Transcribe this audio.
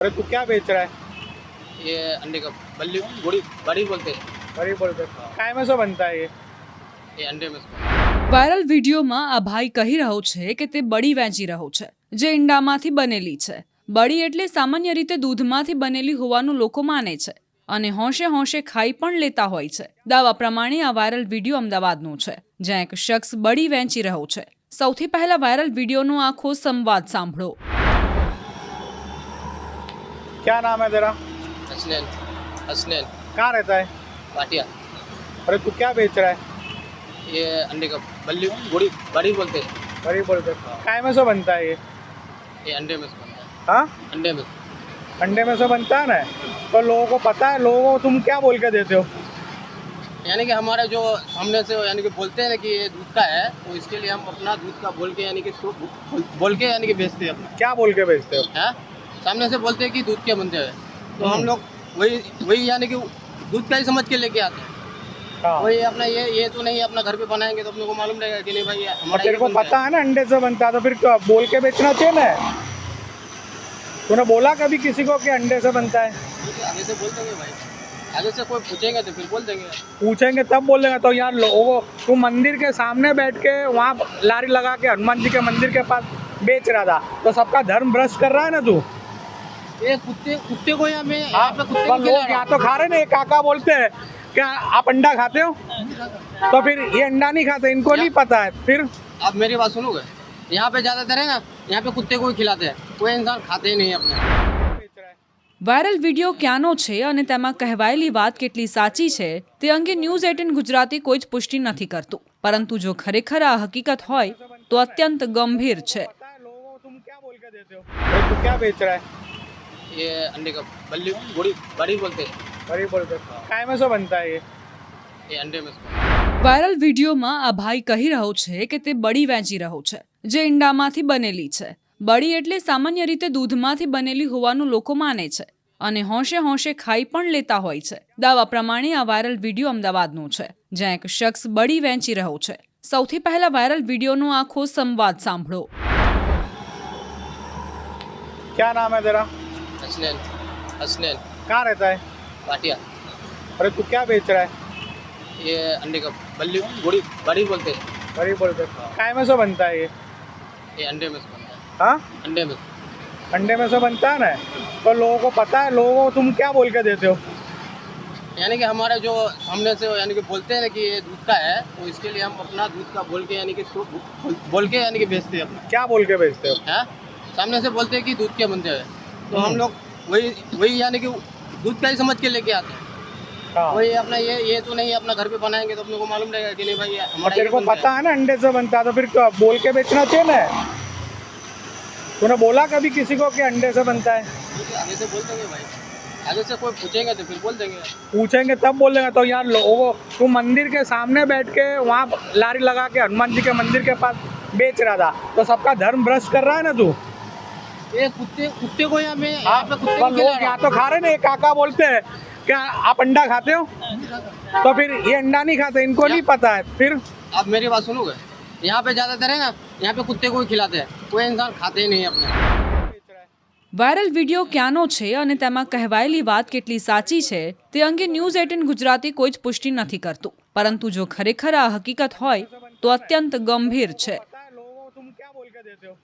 अरे तू क्या बेच रहा है? ये अंडे का बल्ली बड़ी बड़ी बोलते हैं। बड़ी बोलते काय में से बनता है ये अंडे में વાયરલ વિડીયોમાં આ ભાઈ કહી રહ્યો છે કે તે બળી વેચી રહ્યો છે જે ઈંડામાંથી બનેલી છે. બળી એટલે સામાન્ય રીતે દૂધમાંથી બનેલી હોવાનું લોકો માને છે અને હોંશે હોંશે ખાઈ પણ લેતા હોય છે. દાવા પ્રમાણે આ વાયરલ વિડીયો અમદાવાદનો છે જ્યાં એક શખ્સ બળી વેચી રહ્યો છે. સૌથી પહેલા વાયરલ વિડીયોનો આખો સંવાદ સાંભળો. क्या नाम है तेरा? हसनैन हसनैन कहाँ रहता है? पाटिया। अरे तू क्या बेच रहा है? ये अंडे का बल्ली बड़ी बड़ी बोलते हैं। बड़ी बोलते काय में से बनता है ये अंडे में से बनता है। हाँ, अंडे में अंडे में से बनता है ना, तो लोगों को पता है, लोगों को तुम क्या बोल के देते हो? यानी कि हमारे जो सामने से यानी कि बोलते हैं ना कि ये दूध का है, तो इसके लिए हम अपना दूध का बोल के यानी कि इसको बोल के यानी कि बेचते हैं अपना। क्या बोल के बेचते हो? है सामने से बोलते हैं कि दूध के बनते हैं, तो हम लोग वही यानी कि दूध का ही समझ के लेके आते हैं। हाँ, वही अपना ये तो नहीं अपना घर पे बनाएंगे तो अपने को मालूम रहेगा कि नहीं भाई और हमारा तेरे ये को बनता पता है ना अंडे से बनता है, तो फिर क्या बोल के बेचना चाहिए ना. तूने बोला कभी किसी को कि अंडे से बनता है? है। आगे से बोल देंगे भाई, आगे से कोई पूछेंगे तो फिर बोल देंगे। पूछेंगे तब बोलेंगे. तो यार लोगों को तू मंदिर के सामने बैठ के वहाँ लारी लगा के हनुमान जी के मंदिर के पास बेच रहा था, तो सबका धर्म भ्रष्ट कर रहा है ना तू. ये कुत्ते को यहाँ पे कुत्ते पर को खिला लोग यहाँ तो खा रहे ना. ये काका बोलते हैं क्या आप अंडा खाते हो, तो फिर ये अंडा नहीं खाते, इनको नहीं पता है. फिर आप मेरी बात सुनोगे, यहाँ पे ज्यादातर है ना, यहाँ पे कुत्ते को ही खिलाते हैं, कोई इंसान खाते ही नहीं अपने। વાયરલ વિડીયો ક્યાંનો છે અને તેમાં કહેવાયેલી વાત કેટલી સાચી છે તે અંગે ન્યૂઝ 18 ગુજરાતી કોઈ જ પુષ્ટિ નથી કરતું, પરંતુ જો ખરેખર આ હકીકત હોય તો અત્યંત ગંભીર છે. लोगों को तुम क्या बोल के देते हो? अरे तू क्या बेच रहा है? ये अंडे का बल्ली बड़ी बोलते हैं। बड़ी बोलते काय में से बनता है ये अंडे में વાયરલ વિડીયોમાં આ ભાઈ કહી રહ્યો છે કે તે બળી વેચી રહ્યો છે જે ઈંડામાંથી બનેલી છે. બળી એટલે સામાન્ય રીતે દૂધમાંથી બનેલી હોવાનું લોકો માને છે અને હોંશે હોંશે ખાઈ પણ લેતા હોય છે. દાવા પ્રમાણે આ વાયરલ વિડીયો અમદાવાદનો છે જ્યાં એક શખ્સ બળી વેચી રહ્યો છે. સૌથી પહેલા વાયરલ વિડીયોનો આખો સંવાદ સાંભળો. क्या नाम है तेरा? हसनैन हसनैन कहाँ रहता है? पाटिया। अरे तू क्या बेच रहा है? ये अंडे का बल्ली बड़ी बोलते हैं। बड़ी बोलते काय में से बनता है ये अंडे में बनता है। हाँ, अंडे में अंडे में से बनता है ना, तो लोगों को पता है, लोगों को तुम क्या बोल के देते हो? यानी कि हमारे जो सामने से यानी कि बोलते हैं ना कि ये दूध का है, तो इसके लिए हम अपना दूध का बोल के यानी कि इसको बोल के यानी कि बेचते हैं अपना। क्या बोल के बेचते हो? है सामने से बोलते हैं कि दूध के बनते हैं, तो हम लोग वही यानी कि दूध का ही समझ के लेके आते हैं। हाँ, वही अपना ये तो नहीं अपना घर पे बनाएंगे तो अपने को मालूम रहेगा कि नहीं भाई और हमारा तेरे ये को बनता पता है ना अंडे से बनता है, तो फिर क्या बोल के बेचना चाहिए ना. तूने बोला कभी किसी को कि अंडे से बनता है? है। आगे से बोल देंगे भाई, आगे से कोई पूछेंगे तो फिर बोल देंगे। पूछेंगे तब बोलेंगे. तो यार लोगों को तू मंदिर के सामने बैठ के वहाँ लारी लगा के हनुमान जी के मंदिर के पास बेच रहा था, तो सबका धर्म भ्रष्ट कर रहा है ना तू. ये कुत्ते को यहाँ पे कुत्ते पर को खिला लोग यहाँ तो खा रहे ना. ये काका बोलते हैं क्या आप अंडा खाते हो, तो फिर ये अंडा नहीं खाते, इनको नहीं पता है. फिर आप मेरी बात सुनोगे, यहाँ पे ज्यादातर है ना, यहाँ पे कुत्ते को ही खिलाते हैं, कोई इंसान खाते ही नहीं अपने। વાયરલ વિડીયો ક્યાંનો છે અને તેમાં કહેવાયેલી વાત કેટલી સાચી છે તે અંગે ન્યૂઝ 18 ગુજરાતી કોઈ જ પુષ્ટિ નથી કરતું, પરંતુ જો ખરેખર આ હકીકત હોય તો અત્યંત ગંભીર છે. लोगों को तुम क्या बोल के देते हो?